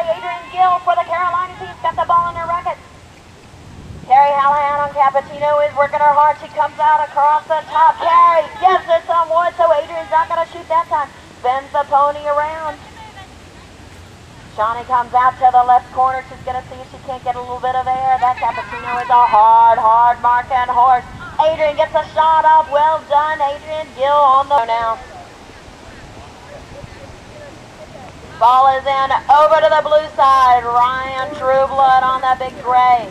Adriane Gill for the Carolina team's got the ball in her racket. Carrie Hallahan on Cappuccino is working her hard. She comes out across the top. Carrie gives her some wood, so Adriane's not going to shoot that time. Bends the pony around. Shawnee comes out to the left corner. She's going to see if she can't get a little bit of air. That Cappuccino is a hard marking horse. Adriane gets a shot off. Well done, Adriane Gill on the now. Ball is in over to the blue side. Ryan Trueblood on that big gray.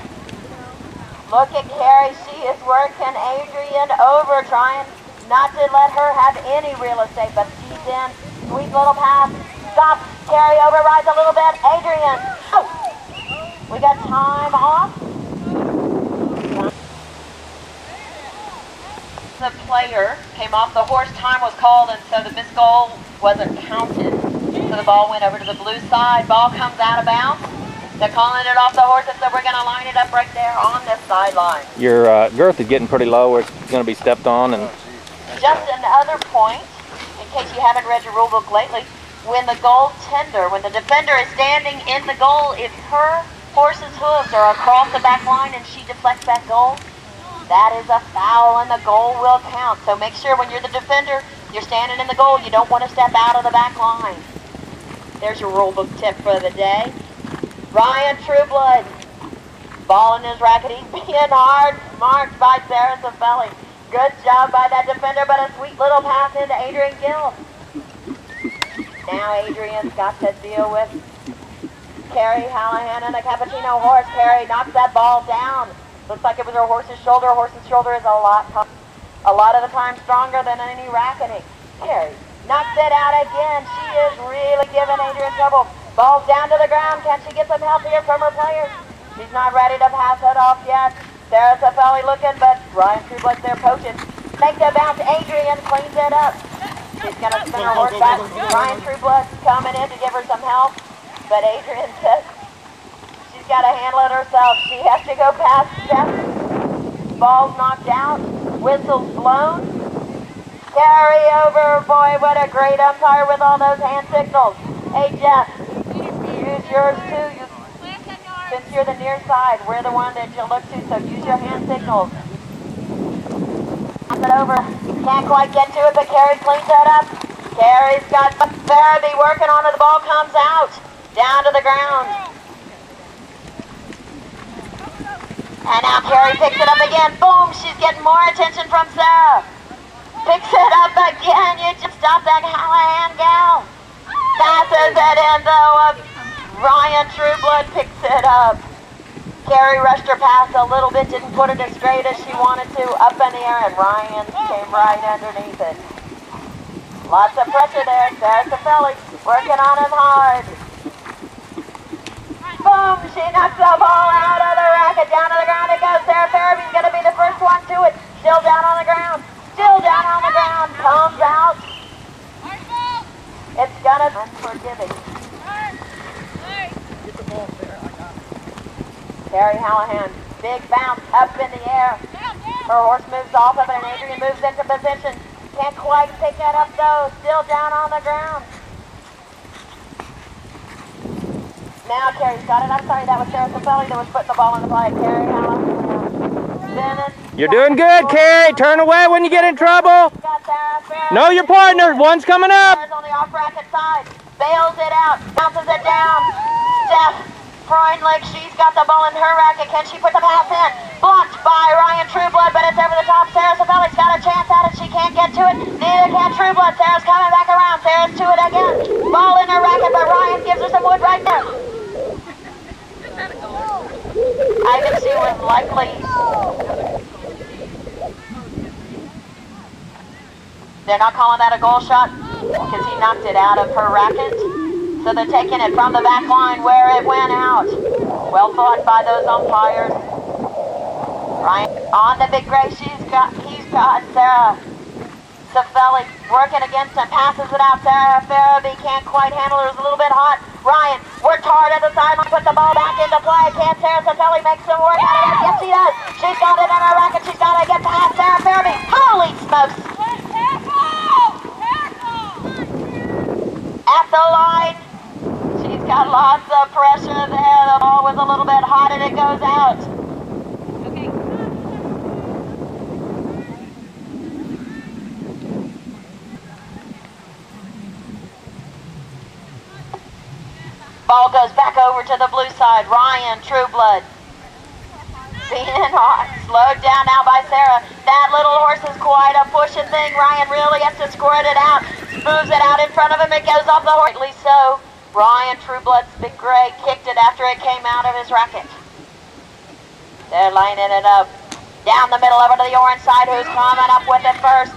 Look at Carrie, she is working Adriane over, trying not to let her have any real estate, but she's in. Sweet little pass, stops, Carrie overrides a little bit. Adriane, oh! We got time off. The player came off the horse, time was called, and so the missed goal wasn't counted. So the ball went over to the blue side, ball comes out of bounds. They're calling it off the horse, and so we're going to line it up right there on this sideline. Your girth is getting pretty low where it's going to be stepped on. And just another point, in case you haven't read your rule book lately, when the goaltender, when the defender is standing in the goal, if her horse's hooves are across the back line and she deflects that goal, that is a foul and the goal will count. So make sure when you're the defender, you're standing in the goal, you don't want to step out of the back line. There's your rule book tip for the day. Ryan Trueblood, ball in his racket. He's being hard marked by Sarah Cifelli. Good job by that defender, but a sweet little pass into Adriane Gill. Now Adriane's got to deal with Carrie Hallahan and a Cappuccino horse. Carrie knocks that ball down. Looks like it was her horse's shoulder. Her horse's shoulder is a lot of the time stronger than any racketing. Carrie knocks it out again. She is really giving Adriane trouble. Ball's down to the ground. Can she get some help here from her players? She's not ready to pass it off yet. Sarah Cifelli looking, but Ryan Trueblood's there poaching. Makes a bounce. Adriane cleans it up. She's going to spin her horse back. Ryan Trueblood's coming in to give her some help, but Adriane says she's got to handle it herself. She has to go past Jeff. Ball's knocked out. Whistle's blown. Carry over. Boy, what a great umpire with all those hand signals. Hey, Jeff. Use yours too. Since you're the near side, we're the one that you look to, so use your hand signals. Pass it over. Can't quite get to it, but Carrie cleans that up. Carrie's got Ferebee working on it. The ball comes out. Down to the ground. And now Carrie picks it up again. Boom! She's getting more attention from Sarah. Picks it up again. You just stop that Hallahan gal. Passes it in though. Ryan Trueblood picks it up. Carrie rushed her pass a little bit, didn't put it as straight as she wanted to, up in the air, and Ryan came right underneath it. Lots of pressure there. Sarah Cifelli working on him hard. Boom! She knocks the ball out of the racket. Down to the ground it goes. Sarah Ferebee's going to be the first one to it. Still down on the ground. Still down on the ground. Comes out. It's going to be unforgiving. Carrie Hallahan, big bounce up in the air. Her horse moves off of it and Adriane moves into position. Can't quite pick that up though, still down on the ground. Now Carrie's got it. I'm sorry, that was Sarah Cifelli that was putting the ball in the play. Carrie Hallahan. You're doing good, Carrie. Turn away when you get in trouble. Know your partner. One's coming up. On the off bracket side. Bails it out. Bounces it down. Steph Freundlich, she's got the ball in her racket. Can she put the pass in? Blocked by Ryan Trueblood, but it's over the top. Sarah Cifelli's got a chance at it. She can't get to it. Neither can Trueblood. Sarah's coming back around. Sarah's to it again. Ball in her racket, but Ryan gives her some wood right there. I think she was likely. They're not calling that a goal shot because he knocked it out of her racket. So they're taking it from the back line where it went out. Well thought by those umpires. Ryan on the big gray. He's got Sarah Cifelli working against him. Passes it out. Sarah Ferebee can't quite handle it. It was a little bit hot. Ryan worked hard at the sideline. Put the ball back into play. Can Sarah Cifelli make some work out of it? Yes, she does. She's got it in her racket. She's got to get past Sarah Ferebee. Holy smokes! At the line. She's got Lots of pressure there. The ball was a little bit hot and it goes out. Ball goes back over to the blue side. Ryan Trueblood being hot. Slowed down now by Sarah. That little horse is quite a pushing thing. Ryan really has to squirt it out. Moves it out in front of him. It goes off the horse. Rightly so. Ryan Trueblood's big gray kicked it after it came out of his racket. They're lining it up. Down the middle over to the orange side. Who's coming up with it first?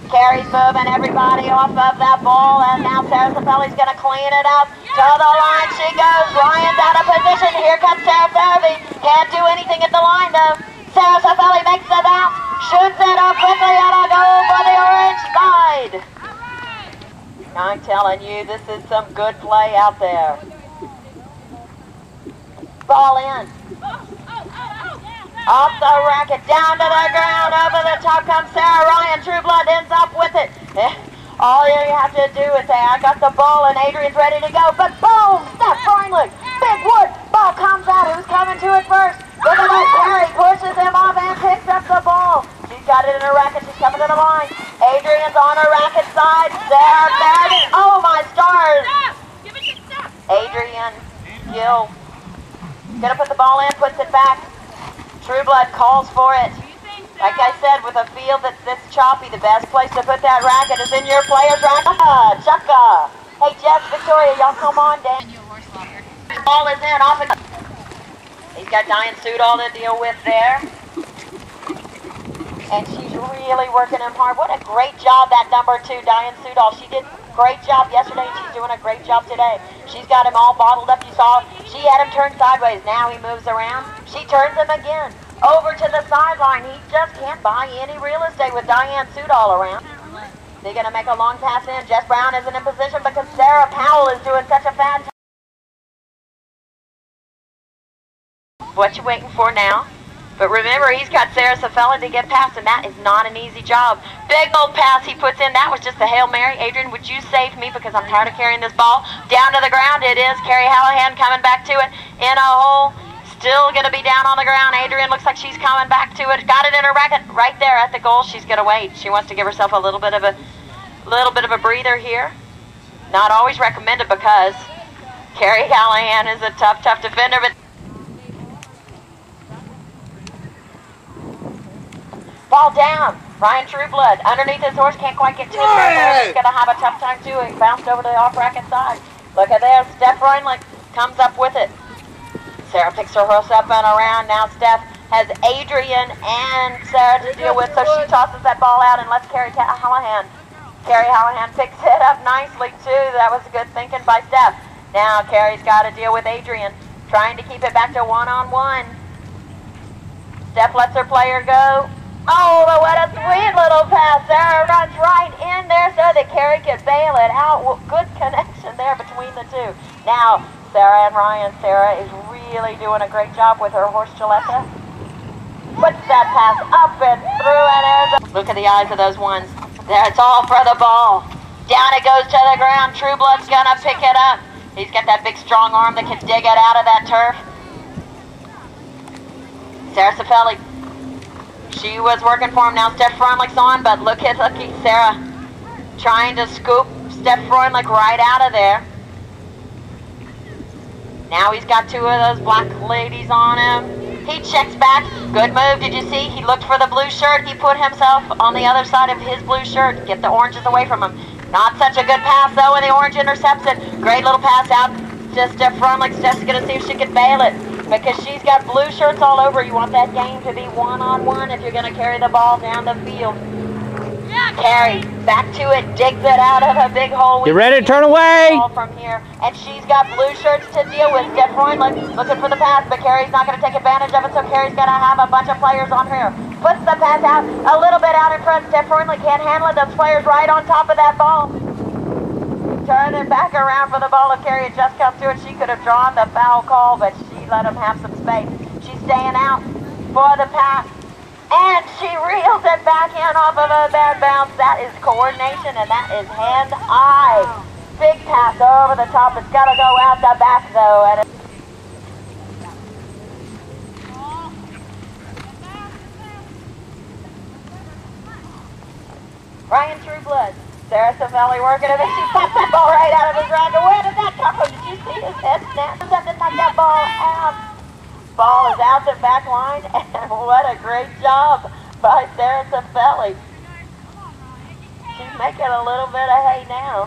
Carrie's moving everybody off of that ball, and now Sarah Safeli's going to clean it up. To the line she goes. Ryan's out of position. Here comes Sarah Ferebee. Can't do anything at the line, though. Sarah Safeli makes the bounce. Shoots it up quickly, and a goal for the orange side. I'm telling you, this is some good play out there. Ball in. Off the racket, down to the ground, over the top comes Sarah. Ryan Trueblood ends up with it. All you have to do is say, I got the ball and Adriane's ready to go, but boom, Steph Freundlich, big wood, ball comes out. Who's coming to it first? Look at that, Carrie pushes him off and picks up the ball. She's got it in her racket, she's coming to the line. Adriane's on her racket side. Sarah Ferebee, oh my stars. Adriane Gill, gonna put the ball in, puts it back. Trueblood calls for it. Like I said, with a field that's this choppy, the best place to put that racket is in your player's racket. Chukka! Hey, Jess, Victoria, y'all come on down. Ball is in, off it. He's got Diane Soudall to deal with there. And she's really working him hard. What a great job that number 2, Diane Soudall. She did a great job yesterday, and she's doing a great job today. She's got him all bottled up. You saw she had him turned sideways. Now he moves around. She turns him again. Over to the sideline. He just can't buy any real estate with Diane Soudall around. They're going to make a long pass in. Jess Brown isn't in position because Sarah Powell is doing such a fantastic. What you waiting for now? But remember, he's got Sarah Safeli to get past, and that is not an easy job. Big old pass he puts in. That was just a Hail Mary. Adriane, would you save me because I'm tired of carrying this ball? Down to the ground it is. Carrie Hallahan coming back to it in a hole. Still going to be down on the ground. Adriane looks like she's coming back to it. Got it in her racket right there at the goal. She's going to wait. She wants to give herself a little bit of a breather here. Not always recommended because Carrie Hallahan is a tough defender, but ball down. Ryan Trueblood underneath his horse, can't quite get to it. He's going to have a tough time too. It bounced over to the off racket side. Look at there. Steph Freundlich comes up with it. Sarah picks her horse up and around. Now Steph has Adriane and Sarah to deal with, so she tosses that ball out and lets Carrie Hallahan. Carrie Hallahan picks it up nicely too. That was good thinking by Steph. Now Carrie's got to deal with Adriane, trying to keep it back to one-on-one. Steph lets her player go. Oh, but what a sweet little pass. Sarah runs right in there so that Carrie can bail it out. Well, good connection there between the two. Now, Sarah and Ryan. Sarah is really doing a great job with her horse, Gilletta. Puts that pass up and through, and there's a... Look at the eyes of those ones. There, it's all for the ball. Down it goes to the ground. Trueblood's going to pick it up. He's got that big, strong arm that can dig it out of that turf. Sarah Safeli. She was working for him. Now Steph Freundlich's on, but look at Sarah trying to scoop Steph Freundlich right out of there. Now he's got 2 of those black ladies on him. He checks back. Good move. Did you see? He looked for the blue shirt. He put himself on the other side of his blue shirt. Get the oranges away from him. Not such a good pass, though, and the orange intercepts it. Great little pass out to Steph Freundlich. Steph's going to see if she can bail it, because she's got blue shirts all over. You want that game to be one-on-one if you're going to carry the ball down the field. Carrie, back to it, digs it out of a big hole. Get ready to turn away. From here, and she's got blue shirts to deal with. Steph Freundlich looking for the pass, but Carrie's not going to take advantage of it, so Carrie's going to have a bunch of players on her. Puts the pass out, a little bit out in front. Steph Freundlich can't handle it. Those players right on top of that ball. Turn it back around for the ball. If Carrie had just come to it, she could have drawn the foul call, but she let him have some space. She's staying out for the pass. And she reels it back in off of a bad bounce. That is coordination, and that is hand-eye. Big pass over the top. It's got to go out the back, though. And Ryan Trueblood. Sarah Savelli working it, and she popped that ball right out of his racket. Where did that come from? Did you see his head snap? Something knocked that ball out. Ball is out the back line, and what a great job by Sarah Savelli. She's making a little bit of hay now.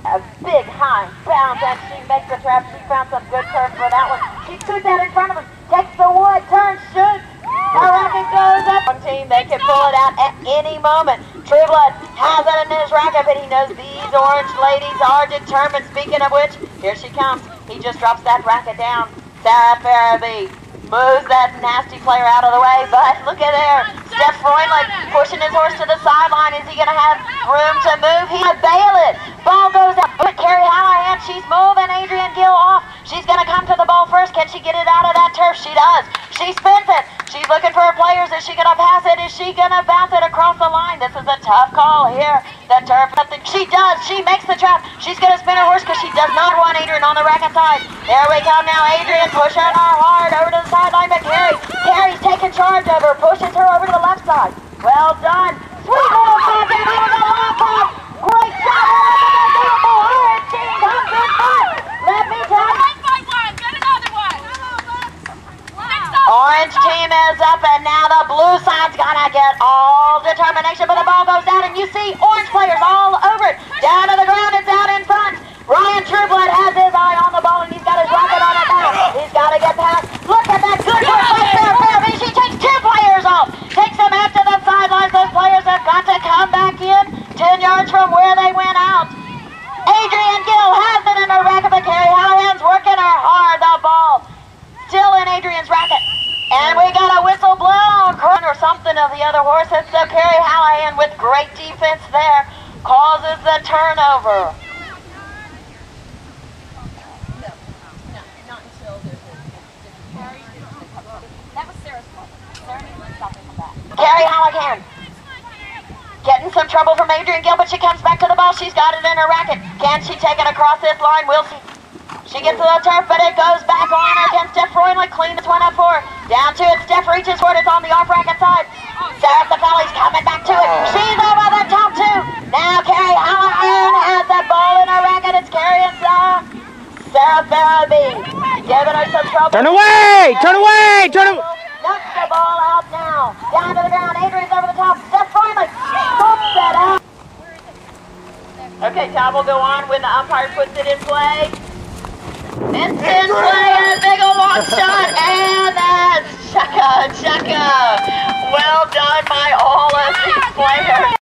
A big high bounce, and she makes the trap. She found some good curve for that one. She took that in front of him, takes the wood, turns, shoots. The racket goes up. One team, they can pull it out at any moment. Trueblood has it in his racket, but he knows these orange ladies are determined. Speaking of which, here she comes. He just drops that racket down. Sarah Ferebee moves that nasty player out of the way, but look at there. Steph Freundlich pushing his horse to the sideline. Is he going to have room to move? He's going to bail it. Ball goes out. But Carrie Hallahan, she's moving Adriane Gill off. She's going to come to the ball first. Can she get it out of that turf? She does. She spins it. She's looking for her players. Is she going to pass it? Is she going to bounce it across the line? This is a tough call here. The turf, nothing. She does. She makes the trap. She's going to spin her horse because she does not want Adriane on the racket side. There we come now. Adriane pushing her hard over to the sideline, but Carrie's taking charge of her, pushes her over to the left side. Well done. Sweet little contact over the left side. Great job. Orange team comes in front. Let me tell you. Orange team is up, and now the blue side's gonna get all determination, but the ball goes down, and you see orange players all over it. Down to the ground, it's out in front. Ryan Trueblood has his eye on the ball, and he's got his rocket on it now. He's got to get past. Look at that good work by Sarah Ferebee. She takes 2 players off. Takes them out to the sidelines. Those players have got to come back in 10 yards from where they went out. Adriane Gill has it in her racket, but Carrie Hallahan's working her hard. The ball still in Adriane's racket. And we got a whistle blown or something of the other horses. So Carrie Hallahan, with great defense there, causes the turnover. Carrie Hallahan getting some trouble from Adriane Gill, but she comes back to the ball. She's got it in her racket. Can she take it across this line? We'll see. She gets to the turf, but it goes back on her against Steph Freundlich. Clean this one up for her. Down to it. Steph reaches for it. It's on the off-racket side. Sarah Savelli's coming back to it. She's over the top, too. Now Carrie Hallahan has that ball in her racket. It's Carrie and Sarah Ferebee giving her some trouble. Turn away! Turn away! Turn away! Knocks the ball out now. Down to the ground. Adriane's over the top. Steph Freundlich scoops that out. Okay, time will go on when the umpire puts it in play. It's in play, and a big old long shot, and that's Chaka. Well done by all of these players.